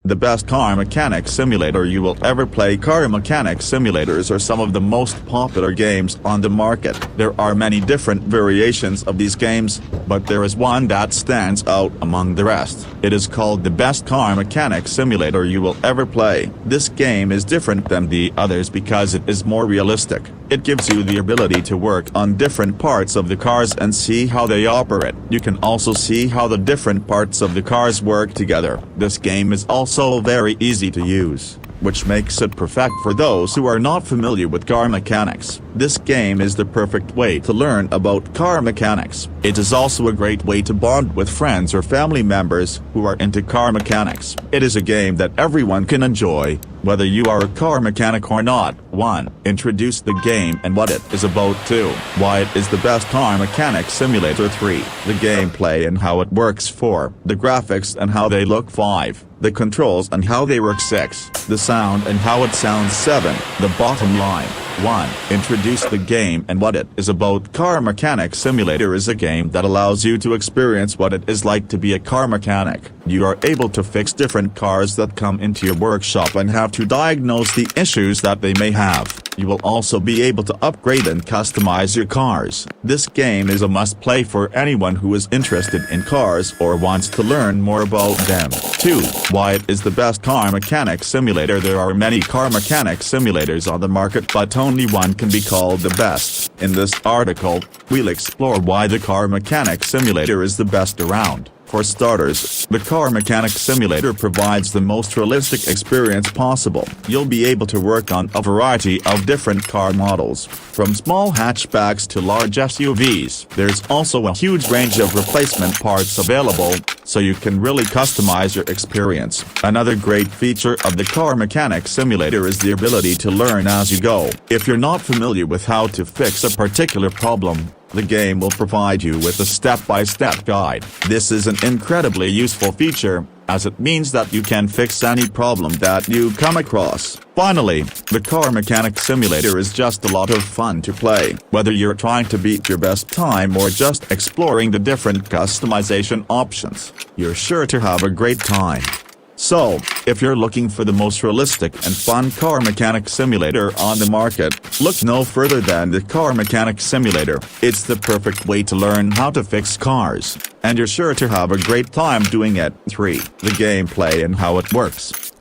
The best car mechanic simulator you will ever play. Car mechanic simulators are some of the most popular games on the market. There are many different variations of these games, but there is one that stands out among the rest. It is called the best car mechanic simulator you will ever play. This game is different than the others because it is more realistic. It gives you the ability to work on different parts of the cars and see how they operate. You can also see how the different parts of the cars work together. This game is also very easy to use, which makes it perfect for those who are not familiar with car mechanics. This game is the perfect way to learn about car mechanics. It is also a great way to bond with friends or family members who are into car mechanics. It is a game that everyone can enjoy, whether you are a car mechanic or not. 1. Introduce the game and what it is about. 2. Why it is the best car mechanic simulator. 3. The gameplay and how it works. 4. The graphics and how they look. 5. The controls and how they work. 6. The sound and how it sounds. 7. The bottom line. 1. Introduce the game and what it is about. Car Mechanic Simulator is a game that allows you to experience what it is like to be a car mechanic. You are able to fix different cars that come into your workshop and have to diagnose the issues that they may have. You will also be able to upgrade and customize your cars. This game is a must-play for anyone who is interested in cars or wants to learn more about them. 2. Why it is the best car mechanic simulator. There are many car mechanic simulators on the market, but only one can be called the best. In this article, we'll explore why the car mechanic simulator is the best around. For starters, the car mechanic simulator provides the most realistic experience possible. You'll be able to work on a variety of different car models, from small hatchbacks to large SUVs. There's also a huge range of replacement parts available, so you can really customize your experience. Another great feature of the car mechanic simulator is the ability to learn as you go. If you're not familiar with how to fix a particular problem, the game will provide you with a step-by-step guide. This is an incredibly useful feature, as it means that you can fix any problem that you come across. Finally, the car mechanic simulator is just a lot of fun to play. Whether you're trying to beat your best time or just exploring the different customization options, you're sure to have a great time. So, if you're looking for the most realistic and fun car mechanic simulator on the market, look no further than the car mechanic simulator. It's the perfect way to learn how to fix cars, and you're sure to have a great time doing it. 3. The gameplay and how it works.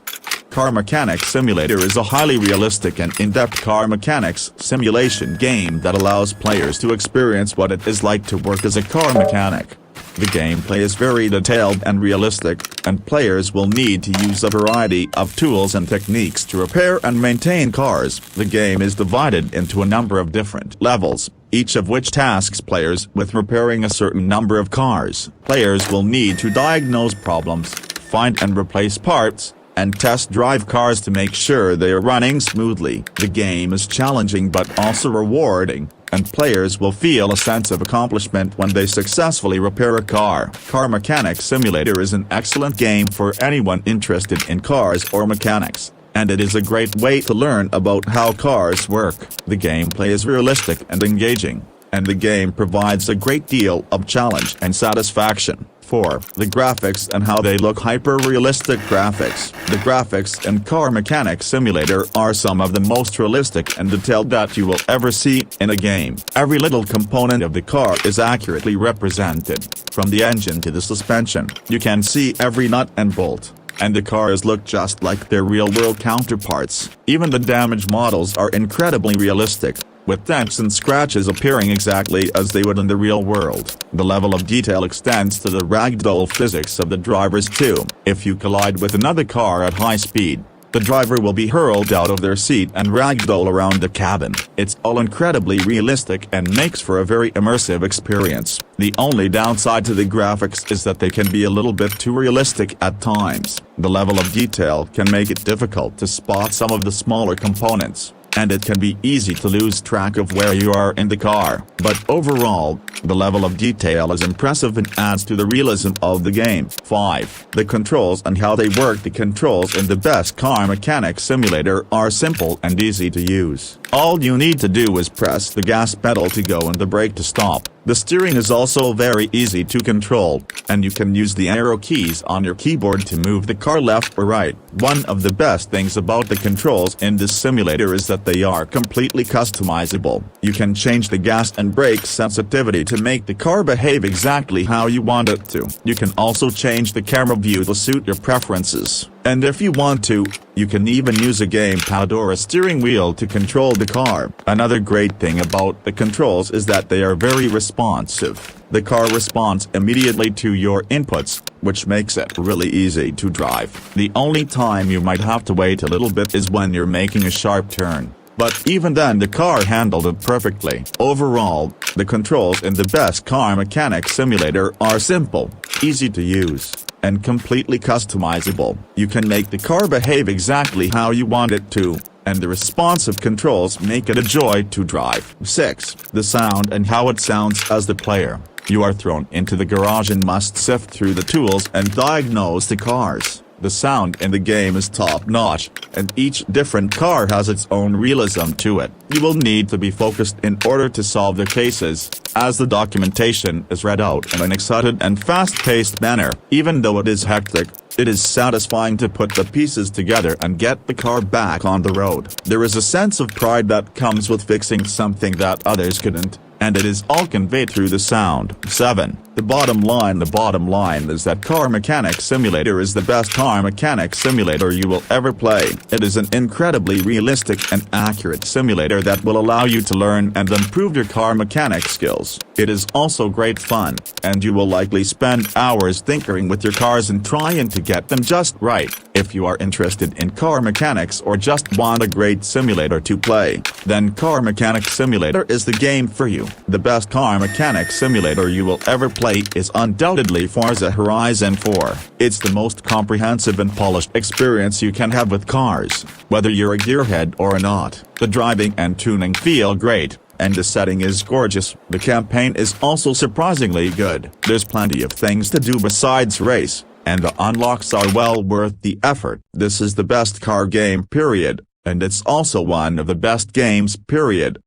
Car Mechanic Simulator is a highly realistic and in-depth car mechanics simulation game that allows players to experience what it is like to work as a car mechanic. The gameplay is very detailed and realistic, and players will need to use a variety of tools and techniques to repair and maintain cars. The game is divided into a number of different levels, each of which tasks players with repairing a certain number of cars. Players will need to diagnose problems, find and replace parts, and test drive cars to make sure they are running smoothly. The game is challenging but also rewarding, and players will feel a sense of accomplishment when they successfully repair a car. Car Mechanic Simulator is an excellent game for anyone interested in cars or mechanics, and it is a great way to learn about how cars work. The gameplay is realistic and engaging, and the game provides a great deal of challenge and satisfaction. 4. The graphics and how they look. Hyper-realistic graphics. The graphics in Car Mechanic Simulator are some of the most realistic and detailed that you will ever see in a game. Every little component of the car is accurately represented, from the engine to the suspension. You can see every nut and bolt, and the cars look just like their real-world counterparts. Even the damaged models are incredibly realistic, with dents and scratches appearing exactly as they would in the real world. The level of detail extends to the ragdoll physics of the drivers too. If you collide with another car at high speed, the driver will be hurled out of their seat and ragdoll around the cabin. It's all incredibly realistic and makes for a very immersive experience. The only downside to the graphics is that they can be a little bit too realistic at times. The level of detail can make it difficult to spot some of the smaller components, and it can be easy to lose track of where you are in the car. But overall, the level of detail is impressive and adds to the realism of the game. 5. The controls and how they work. The controls in the best car mechanic simulator are simple and easy to use. All you need to do is press the gas pedal to go and the brake to stop. The steering is also very easy to control, and you can use the arrow keys on your keyboard to move the car left or right. One of the best things about the controls in this simulator is that they are completely customizable. You can change the gas and brake sensitivity to make the car behave exactly how you want it to. You can also change the camera view to suit your preferences. And if you want to, you can even use a gamepad or a steering wheel to control the car. Another great thing about the controls is that they are very responsive. The car responds immediately to your inputs, which makes it really easy to drive. The only time you might have to wait a little bit is when you're making a sharp turn. But even then the car handled it perfectly. Overall, the controls in the Best Car Mechanic Simulator are simple, easy to use, and completely customizable. You can make the car behave exactly how you want it to, and the responsive controls make it a joy to drive. 6. The sound and how it sounds as the player. You are thrown into the garage and must sift through the tools and diagnose the cars. The sound in the game is top-notch, and each different car has its own realism to it. You will need to be focused in order to solve the cases, as the documentation is read out in an excited and fast-paced manner. Even though it is hectic, it is satisfying to put the pieces together and get the car back on the road. There is a sense of pride that comes with fixing something that others couldn't, and it is all conveyed through the sound. 7. The bottom line is that Car Mechanic Simulator is the best car mechanic simulator you will ever play. It is an incredibly realistic and accurate simulator that will allow you to learn and improve your car mechanic skills. It is also great fun, and you will likely spend hours tinkering with your cars and trying to get them just right. If you are interested in car mechanics or just want a great simulator to play, then Car Mechanic Simulator is the game for you. The best car mechanic simulator you will ever play is undoubtedly Forza Horizon 4. It's the most comprehensive and polished experience you can have with cars, whether you're a gearhead or not. The driving and tuning feel great, and the setting is gorgeous. The campaign is also surprisingly good. There's plenty of things to do besides race, and the unlocks are well worth the effort. This is the best car game period, and it's also one of the best games period.